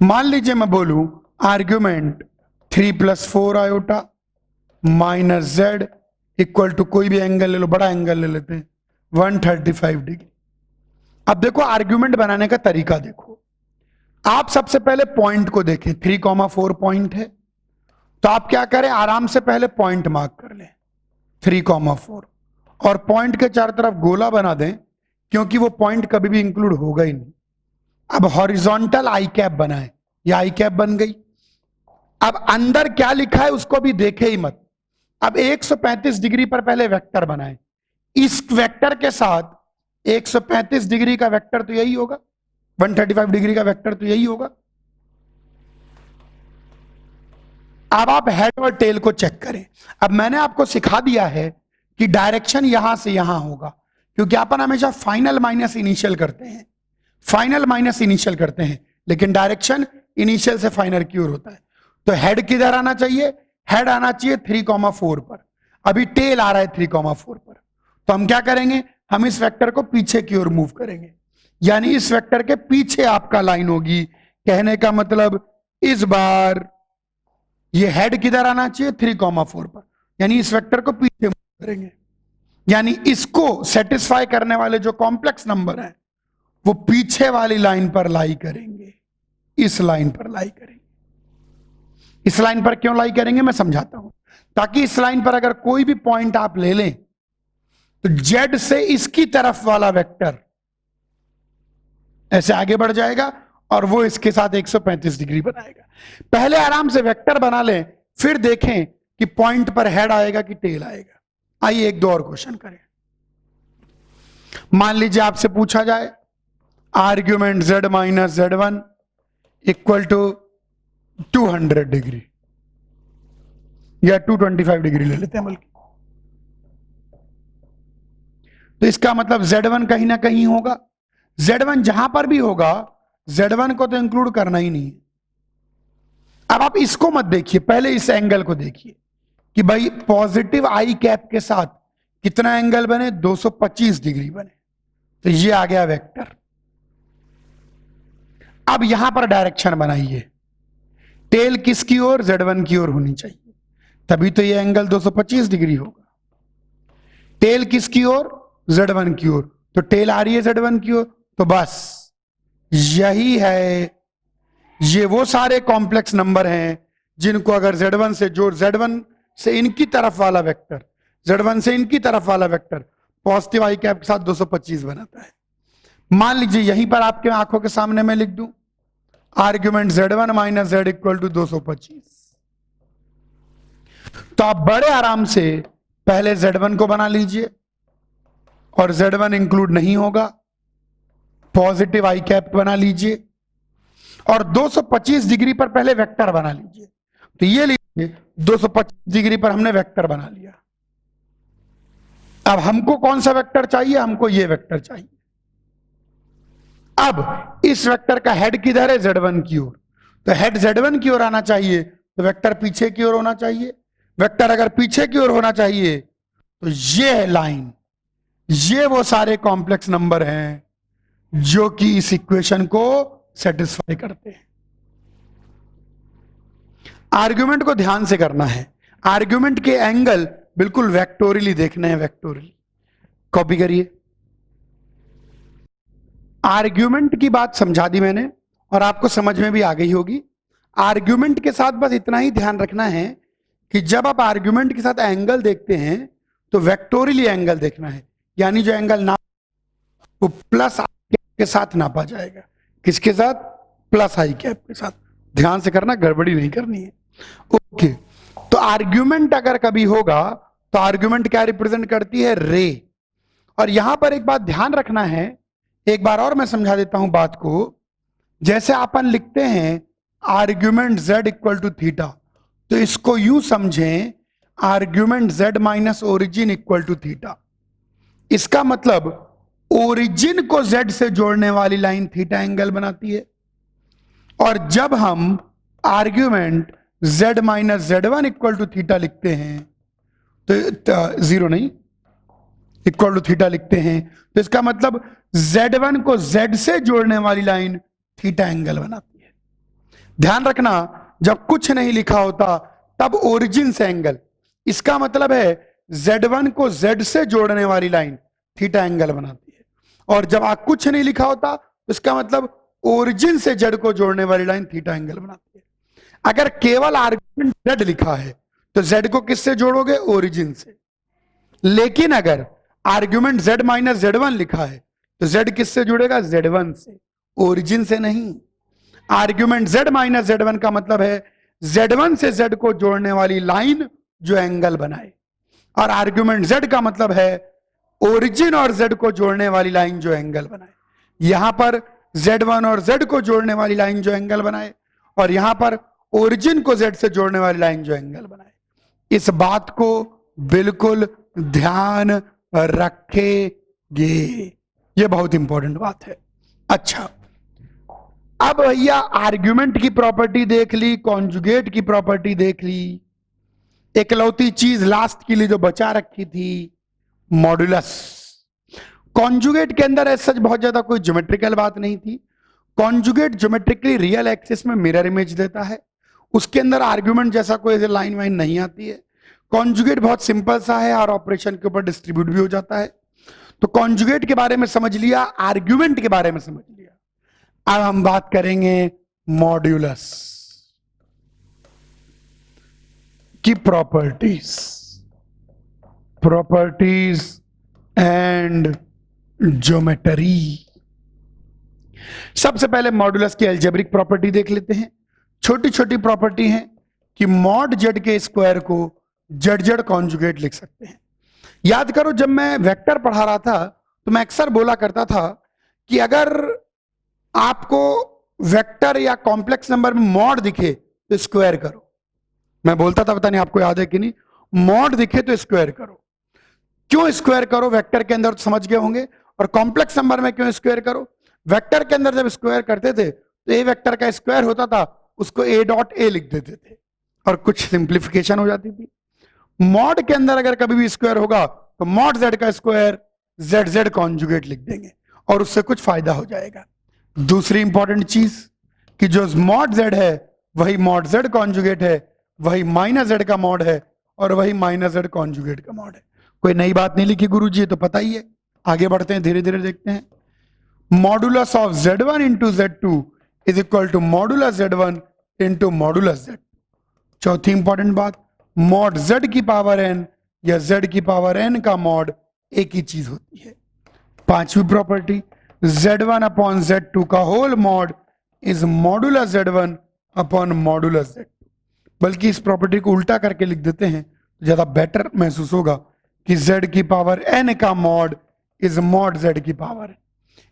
A: मान लीजिए मैं बोलूं argument 3 plus 4 iota minus z equal to, कोई भी एंगल ले लो, बड़ा एंगल ले लेते हैं, 135 डिग्री। अब देखो आर्ग्यूमेंट बनाने का तरीका देखो। आप सबसे पहले पॉइंट को देखें, 3,4 पॉइंट है, तो आप क्या करें, आराम से पहले पॉइंट मार्क कर लें 3,4 और पॉइंट के चारों तरफ गोला बना दें, क्योंकि वो पॉइंट कभी भी इंक्लूड होगा ही नहीं। अब हॉरिजॉन्टल आई कैप बनाए, ये आई कैप बन गई। अब अंदर क्या लिखा है उसको भी देखे ही मत। अब 135 डिग्री पर पहले वेक्टर बनाए। इस वेक्टर के साथ 135 डिग्री का वेक्टर तो यही होगा, 135 डिग्री का वेक्टर तो यही होगा। अब आप हेड और टेल को चेक करें। अब मैंने आपको सिखा दिया है कि डायरेक्शन यहां से यहां होगा, क्योंकि अपन हमेशा फाइनल माइनस इनिशियल करते हैं, फाइनल माइनस इनिशियल करते हैं, लेकिन डायरेक्शन इनिशियल से फाइनल की ओर होता है। तो हेड किधर आना चाहिए? हेड आना चाहिए 3,4 पर। अभी टेल आ रहा है 3,4 पर, तो हम क्या करेंगे, हम इस वेक्टर को पीछे की ओर मूव करेंगे, यानी इस वेक्टर के पीछे आपका लाइन होगी। कहने का मतलब इस बार ये हेड किधर आना चाहिए? 3,4 पर, यानी इस वेक्टर को पीछे मूव करेंगे। यानी इसको सेटिस्फाई करने वाले जो कॉम्प्लेक्स नंबर हैं वो पीछे वाली लाइन पर लाई करेंगे, इस लाइन पर लाई करेंगे। इस लाइन पर क्यों लाई करेंगे मैं समझाता हूं। ताकि इस लाइन पर अगर कोई भी पॉइंट आप ले लें तो जेड से इसकी तरफ वाला वेक्टर ऐसे आगे बढ़ जाएगा और वो इसके साथ 135 डिग्री बनाएगा। पहले आराम से वेक्टर बना लें, फिर देखें कि पॉइंट पर हेड आएगा कि टेल आएगा। आइए एक दो और क्वेश्चन करें। मान लीजिए आपसे पूछा जाए argument z minus z1 equal to 200 degree. या 225 डिग्री ले लेते हैं बल्कि। तो इसका मतलब Z1 कहीं ना कहीं होगा। Z1 जहां पर भी होगा, Z1 को तो इंक्लूड करना ही नहीं है। अब आप इसको मत देखिए, पहले इस एंगल को देखिए कि भाई पॉजिटिव आई कैप के साथ कितना एंगल बने, 225 डिग्री बने। तो ये आ गया वेक्टर। अब यहां पर डायरेक्शन बनाइए, टेल किसकी ओर, Z1 की ओर होनी चाहिए, तभी तो ये एंगल 225 डिग्री होगा। टेल किसकी ओर, Z1 की ओर, तो टेल आ रही है Z1 की ओर। तो बस यही है, ये वो सारे कॉम्प्लेक्स नंबर हैं जिनको अगर Z1 से जोड़, Z1 से इनकी तरफ वाला वेक्टर, Z1 से इनकी तरफ वाला वेक्टर पॉजिटिव आई कैप के साथ 225 बनाता है। मान लीजिए यहीं पर आपके आंखों के सामने मैं लिख दूं argument Z1 minus Z equal to 225, तो आप बड़े आराम से पहले Z1 को बना लीजिए और Z1 इंक्लूड नहीं होगा, पॉजिटिव आई कैप बना लीजिए और 225 डिग्री पर पहले वेक्टर बना लीजिए। तो ये लीजिए 225 डिग्री पर हमने वेक्टर बना लिया। अब हमको कौन सा वेक्टर चाहिए, हमको ये वेक्टर चाहिए। अब इस वेक्टर का हेड किधर है, Z1 की ओर, तो हेड Z1 की ओर आना चाहिए, तो वेक्टर पीछे की ओर होना चाहिए। वेक्टर अगर पीछे की ओर होना चाहिए तो ये है लाइन, ये वो सारे कॉम्प्लेक्स नंबर हैं जो कि इस इक्वेशन को सेटिस्फाई करते हैं। आर्ग्यूमेंट को ध्यान से करना है, आर्ग्यूमेंट के एंगल बिल्कुल वेक्टोरियली देखने हैं, वेक्टोरियली। कॉपी करिए। आर्ग्यूमेंट की बात समझा दी मैंने और आपको समझ में भी आ गई होगी। आर्ग्यूमेंट के साथ बस इतना ही ध्यान रखना है कि जब आप आर्ग्यूमेंट के साथ एंगल देखते हैं तो वेक्टोरियली एंगल देखना है, यानी जो एंगल ना वो प्लस आई कैप के साथ नापा जाएगा। किसके साथ, प्लस आई कैप के साथ। ध्यान से करना, गड़बड़ी नहीं करनी है। ओके, तो आर्ग्यूमेंट अगर कभी होगा तो आर्ग्यूमेंट क्या रिप्रेजेंट करती है, रे। और यहां पर एक बात ध्यान रखना है, एक बार और मैं समझा देता हूं बात को। जैसे अपन लिखते हैं argument Z equal to theta, तो इसको यूं समझें argument Z minus origin equal to theta. इसका मतलब ओरिजिन को Z से जोड़ने वाली लाइन थीटा एंगल बनाती है। और जब हम argument Z minus Z1 equal to theta लिखते हैं तो जीरो नहीं, इक्वल टू थीटा लिखते हैं, तो इसका मतलब Z1 को Z से जोड़ने वाली लाइन थीटा एंगल बनाती है। ध्यान रखना, जब कुछ नहीं लिखा होता तब ओरिजिन से एंगल, इसका मतलब है Z1 को Z से जोड़ने वाली लाइन थीटा एंगल बनाती है। और जब कुछ नहीं लिखा होता तो इसका मतलब ओरिजिन से Z को जोड़ने वाली लाइन थीटा एंगल बनाती है। अगर केवल आर्ग्यूमेंट Z लिखा है तो Z को किससे जोड़ोगे, ओरिजिन से। लेकिन अगर आर्ग्यूमेंट Z माइनस Z1 लिखा है तो Z किससे जुड़ेगा, Z1 से, ओरिजिन से नहीं। आर्ग्यूमेंट Z माइनस Z1 का मतलब है Z1 से Z को जोड़ने वाली लाइन जो एंगल बनाए, और आर्ग्यूमेंट Z का मतलब है ओरिजिन और Z को जोड़ने वाली लाइन जो एंगल बनाए। यहां पर Z1 और Z को जोड़ने वाली लाइन जो एंगल बनाए, और यहां पर ओरिजिन को Z से जोड़ने वाली लाइन जो एंगल बनाए। इस बात को बिल्कुल ध्यान रखेंगे, ये बहुत इंपॉर्टेंट बात है। अच्छा, अब भैया आर्ग्यूमेंट की प्रॉपर्टी देख ली, कॉन्जुगेट की प्रॉपर्टी देख ली, एकलौती चीज लास्ट के लिए जो बचा रखी थी, मॉड्यूलस। कॉन्जुगेट के अंदर ऐसा बहुत ज्यादा कोई ज्योमेट्रिकल बात नहीं थी। कॉन्जुगेट ज्योमेट्रिकली रियल एक्सिस में मिरर इमेज देता है, उसके अंदर आर्ग्यूमेंट जैसा कोई लाइन वाइन नहीं आती है। कॉन्जुगेट बहुत सिंपल सा है और ऑपरेशन के ऊपर डिस्ट्रीब्यूट भी हो जाता है। तो कॉन्जुगेट के बारे में समझ लिया, आर्ग्यूमेंट के बारे में समझ लिया। अब हम बात करेंगे मॉड्यूलस की प्रॉपर्टीज एंड ज्योमेट्री। सबसे पहले मॉड्यूलस की अलजेब्रिक प्रॉपर्टी देख लेते हैं। छोटी छोटी प्रॉपर्टी है कि मॉड जेड के स्क्वायर को जेड जेड कॉन्जुगेट लिख सकते हैं। याद करो, जब मैं वेक्टर पढ़ा रहा था तो मैं अक्सर बोला करता था कि अगर आपको वेक्टर या कॉम्प्लेक्स नंबर में मॉड दिखे तो स्क्वायर करो, मैं बोलता था, पता नहीं आपको याद है कि नहीं, मॉड दिखे तो स्क्वायर करो। क्यों स्क्वायर करो? वेक्टर के अंदर तो समझ गए होंगे। और कॉम्प्लेक्स नंबर में क्यों स्क्वायर करो? वेक्टर के अंदर जब स्क्वायर करते थे तो ए वेक्टर का स्क्वायर होता था, उसको ए डॉट ए लिख देते थे और कुछ सिंप्लीफिकेशन हो जाती थी। मॉड के अंदर अगर कभी भी स्क्वायर होगा तो मॉड जेड का स्क्वायर जेड जेड कॉन्जुगेट लिख देंगे और उससे कुछ फायदा हो जाएगा। दूसरी इंपॉर्टेंट चीज कि जो मॉड जेड है वही मॉड जेड कॉन्जुगेट है, वही माइनस जेड का मॉड है और वही माइनस जेड कॉन्जुगेट का मॉड है। कोई नई बात नहीं लिखी गुरुजी, तो पता ही है। आगे बढ़ते हैं, धीरे धीरे देखते हैं। Modulus of z1 into z2 is equal to modulus z1 into modulus z2। चौथी इंपॉर्टेंट बात, मॉड z की पावर n या z की पावर n का मॉड एक ही चीज होती है। पांचवी प्रॉपर्टी, z1 अपॉन z2 का whole mod is modulus z1 upon modulus z2। बल्कि इस प्रॉपर्टी को उल्टा करके लिख देते हैं तो ज्यादा बेटर महसूस होगा कि z की पावर n का मॉड इज मॉड z की पावर।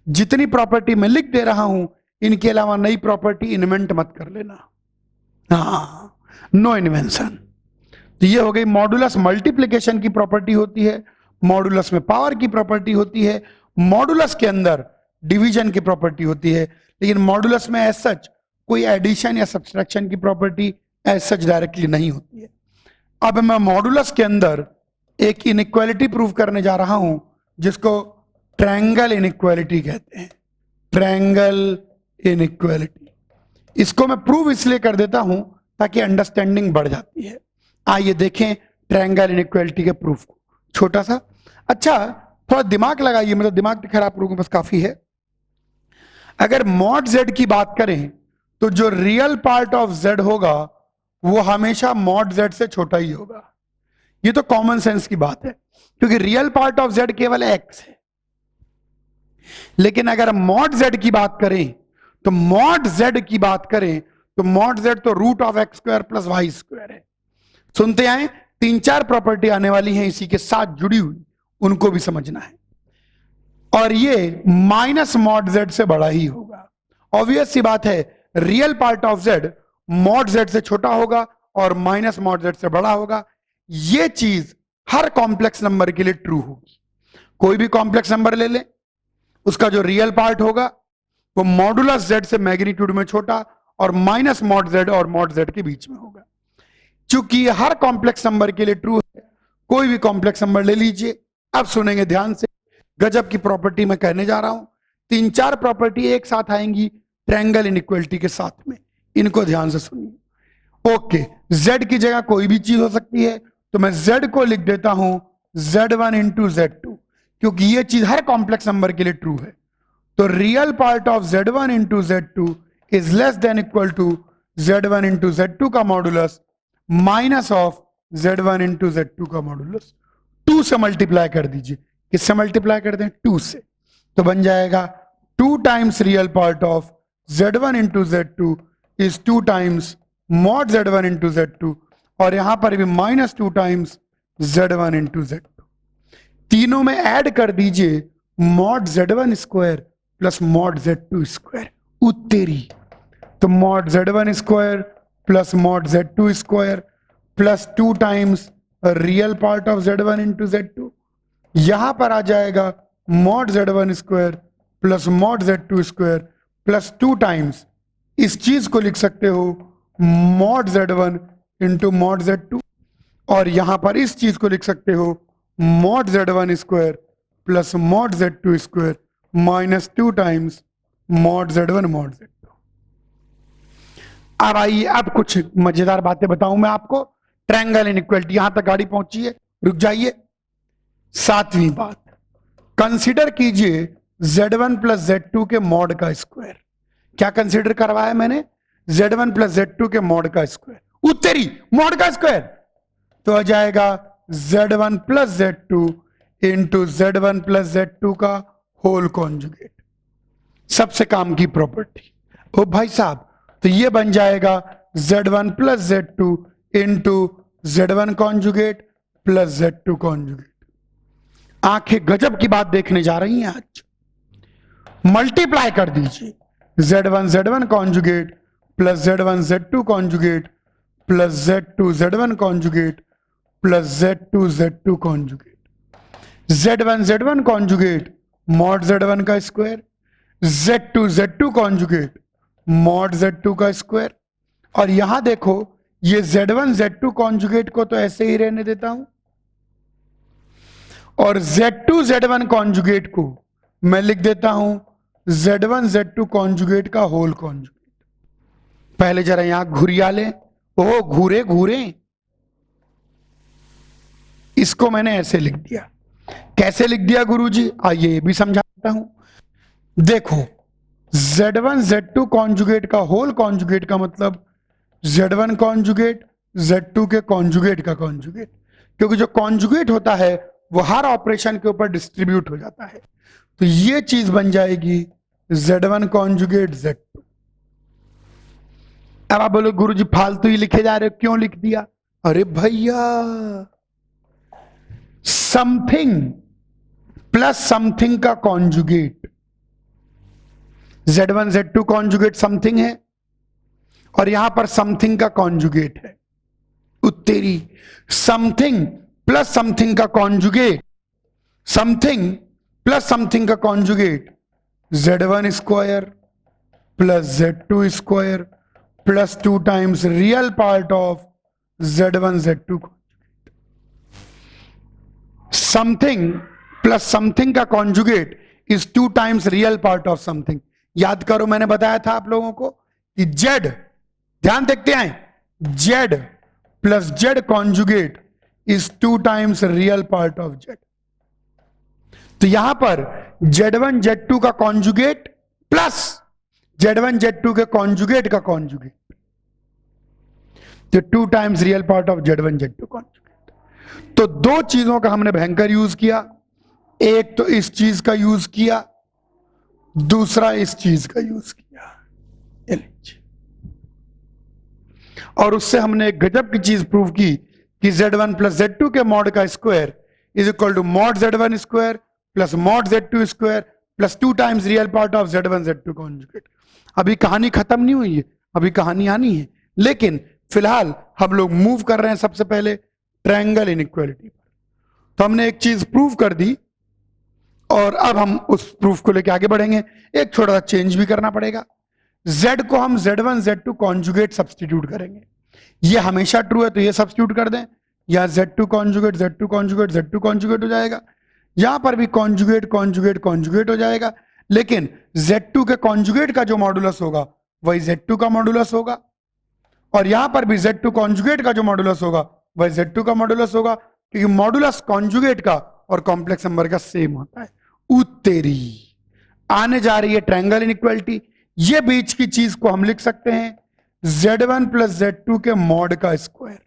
A: जितनी प्रॉपर्टी मैं लिख दे रहा हूं इनके अलावा नई प्रॉपर्टी इन्वेंट मत कर लेना, हाँ, नो इन्वेंशन। तो ये हो गई मॉडुलस मल्टीप्लिकेशन की प्रॉपर्टी होती है, मॉडुलस में पावर की प्रॉपर्टी होती है, मॉडुलस के अंदर डिवीजन की प्रॉपर्टी होती है, लेकिन मॉडुलस में एज सच कोई एडिशन या सब्सट्रैक्शन की प्रॉपर्टी एज सच डायरेक्टली नहीं होती है। अब मैं मॉडुलस के अंदर एक इनइक्वालिटी प्रूव करने जा रहा हूं जिसको ट्रायंगल इनइक्वालिटी कहते हैं। ट्रायंगल इनइक्वालिटी, इसको मैं प्रूव इसलिए कर देता हूं ताकि अंडरस्टैंडिंग बढ़ जाती है। आइए देखें ट्रायंगल इनइक्वालिटी के प्रूफ को, छोटा सा। अच्छा, थोड़ा दिमाग लगाइए, मतलब दिमाग तो खैर आप लोगों के पास काफी है। अगर मॉड जेड की बात करें तो जो रियल पार्ट ऑफ जेड होगा वो हमेशा मॉड जेड से छोटा ही होगा। ये तो कॉमन सेंस की बात है क्योंकि रियल पार्ट ऑफ जेड केवल एक्स है। लेकिन अगर मॉड जेड की बात करें तो मॉड जेड की बात करें तो मॉड जेड तो root of x square plus y square है। सुनते आए, तीन चार प्रॉपर्टी आने वाली हैं इसी के साथ जुड़ी हुई, उनको भी समझना है। और ये माइनस मॉड जेड से बड़ा ही होगा। ऑब्वियस सी बात है, real part of Z mod Z से छोटा होगा और माइनस मॉड जेड से बड़ा होगा। ये चीज हर कॉम्प्लेक्स नंबर के लिए ट्रू होगी। कोई भी कॉम्प्लेक्स नंबर ले ले, उसका जो रियल पार्ट होगा वो मॉडुलस जेड से मैग्नीट्यूड में छोटा और माइनस मॉड जेड और मॉड जेड के बीच में होगा। चूंकि ये हर कॉम्प्लेक्स नंबर के लिए ट्रू है, कोई भी कॉम्प्लेक्स नंबर ले लीजिए। अब सुनेंगे ध्यान से, गजब की प्रॉपर्टी मैं कहने जा रहा हूं। तीन चार प्रॉपर्टी एक साथ आएंगी ट्रायंगल इनइक्वालिटी के साथ में, इनको ध्यान से सुनिए। ओके, z की जगह कोई भी चीज हो सकती है, तो मैं z को लिख देता हूं z1 इंटू z2, क्योंकि ये चीज हर कॉम्प्लेक्स नंबर के लिए ट्रू है। तो real part of z1 into z2 is less than equal to z1 into z2 का modulus minus of z1 into z2 का मॉडुलस। 2 से मल्टीप्लाई कर दीजिए। किससे मल्टीप्लाई कर दें? 2 से। तो बन जाएगा 2 times real part of z1 into z2 is 2 times mod z1 into z2, और यहां पर भी minus 2 times z1 into z2। तीनों में ऐड कर दीजिए mod z1 square plus mod z2 square, उत्तेरी। तो mod z1 square plus mod z2 square plus 2 times real part of z1 into z2। यहां पर आ जाएगा mod z1 square plus mod z2 square plus 2 times, इस चीज को लिख सकते हो mod z1 into mod z2, और यहां पर इस चीज को लिख सकते हो mod z1 square plus mod z2 square minus 2 times mod z1 mod z2। अब आइए, अब कुछ मजेदार बातें बताऊं मैं आपको। ट्रायंगल इनइक्वालिटी यहां तक गाड़ी पहुंची है, रुक जाइए। सातवीं बात, कंसीडर कीजिए z1 प्लस z2 के मॉड का स्क्वायर। क्या कंसीडर करवाया मैंने? z1 प्लस z2 के मॉड का स्क्वायर। उत्तरी मॉड का स्क्वायर तो आ जाएगा z1 plus z2 into z1 plus z2 का होल कॉन्जुगेट। सबसे काम की प्रॉपर्टी। ओ भाई साहब, तो ये बन जाएगा z1 plus z2 into z1 conjugate plus z2 conjugate. आंखें गजब की बात देखने जा रही हैं आज। मल्टीप्लाई कर दीजिए z1 conjugate plus z1 z2 conjugate plus Z2 Z1 conjugate plus Z2 Z2 conjugate, Z1 Z1 conjugate mod Z1 का square, Z2 Z2 conjugate mod Z2 का स्क्वायर। और यहां देखो ये Z1 Z2 कॉन्जुगेट को तो ऐसे ही रहने देता हूं, और Z2 Z1 कॉन्जुगेट को मैं लिख देता हूं Z1 Z2 कॉन्जुगेट का होल कॉन्जुगेट। पहले जरा यहां घुरिया ले, ओ घूरे घूरे, इसको मैंने ऐसे लिख दिया। कैसे लिख दिया गुरुजी? आइए ये भी समझाता हूं। देखो Z1 Z2 कॉन्जुगेट का होल कॉन्जुगेट का मतलब Z1 कॉन्जुगेट Z2 के कॉन्जुगेट का कॉन्जुगेट, क्योंकि जो कॉन्जुगेट होता है वो हर ऑपरेशन के ऊपर डिस्ट्रीब्यूट हो जाता है। तो ये चीज बन जाएगी Z1 कॉन्जुगेट Z2। अब आप बोलो गुरुजी फालतू ही लिखे जा रहे हो, क्यों लिख दिया? अरे भैया समथिंग प्लस समथिंग का conjugate, Z1 Z2 conjugate something है और यहां पर समथिंग का कॉन्जुगेट है। उत्तेरी समथिंग प्लस समथिंग का कॉन्जुगेट, समथिंग प्लस समथिंग का conjugate Z1 square plus Z2 square plus 2 times real part of Z1 Z2। Something plus something का conjugate is 2 times real part of something. याद करो मैंने बताया था आप लोगों को कि Z, ध्यान देखते हैं, Z plus Z conjugate is 2 times real part of Z। तो यहां पर Z1 Z2 का कॉन्जुगेट प्लस Z1 Z2 के कॉन्जुगेट का कॉन्जुगेट, तो 2 times real part of Z1 Z2 conjugate. तो दो चीजों का हमने भयंकर यूज किया, एक तो इस चीज का यूज किया, दूसरा इस चीज का यूज किया, और उससे हमने एक गजब की चीज प्रूव की कि Z1 प्लस Z2 के मॉड का square is equal to mod Z1 square plus mod Z2 square plus 2 times real part of Z1 Z2 conjugate. अभी कहानी खत्म नहीं हुई है, अभी कहानी आनी है, लेकिन फिलहाल हम लोग मूव कर रहे हैं सबसे पहले ट्रायंगल इनइक्वालिटी पर। तो हमने एक चीज प्रूव कर दी और अब हम उस प्रूफ को लेके आगे बढ़ेंगे। एक छोटा सा चेंज भी करना पड़ेगा, Z को हम Z1 Z2 कॉन्जुगेट सब्स्टिट्यूट करेंगे। ये हमेशा ट्रू है तो ये सब्स्टिट्यूट कर दें, या Z2 conjugate Z2 conjugate Z2 conjugate हो जाएगा, यहां पर भी कॉन्जुगेट कॉन्जुगेट कॉन्जुगेट हो जाएगा, लेकिन Z2 के कॉन्जुगेट का जो मॉडुलस होगा वही Z2 का मॉडुलस होगा, और यहां पर भी Z2 कॉन्जुगेट का जो मॉडुलस होगा वही Z2 का मॉडुलस होगा, क्योंकि मॉडुलस कॉन्जुगेट का और कॉम्प्लेक्स नंबर का सेम होता है। उत्तेरी आने जा रही है ट्रायंगल इनइक्वालिटी। ये बीच की चीज को हम लिख सकते हैं Z1 प्लस Z2 के मॉड का स्क्वायर,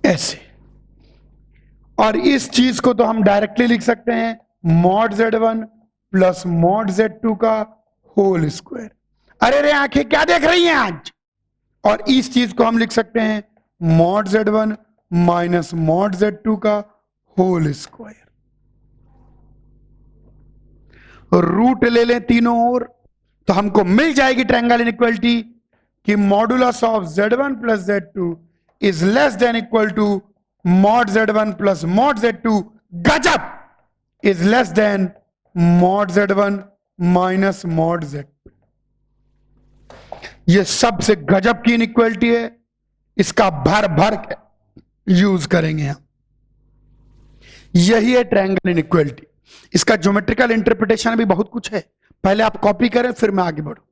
A: ऐसे, और इस चीज को तो हम डायरेक्टली लिख सकते हैं mod Z1 plus mod Z2 का होल स्क्वायर। अरे रे आंखें क्या देख रही हैं आज? और इस चीज को हम लिख सकते हैं mod Z1 minus mod Z2 का होल स्क्वायर। रूट ले लें तीनों ओर तो हमको मिल जाएगी ट्रायंगल इनइक्वालिटी कि modulus of Z1 plus Z2 is less than equal to mod Z1 plus mod Z2, गजब, is less than mod Z1 minus mod Z2। ये सबसे गजब की इनइक्वालिटी है, इसका भर भर के यूज करेंगे हम। यही है ट्रायंगल इनइक्वालिटी। इसका ज्योमेट्रिकल इंटरप्रिटेशन भी बहुत कुछ है, पहले आप कॉपी करें फिर मैं आगे बढ़ूं।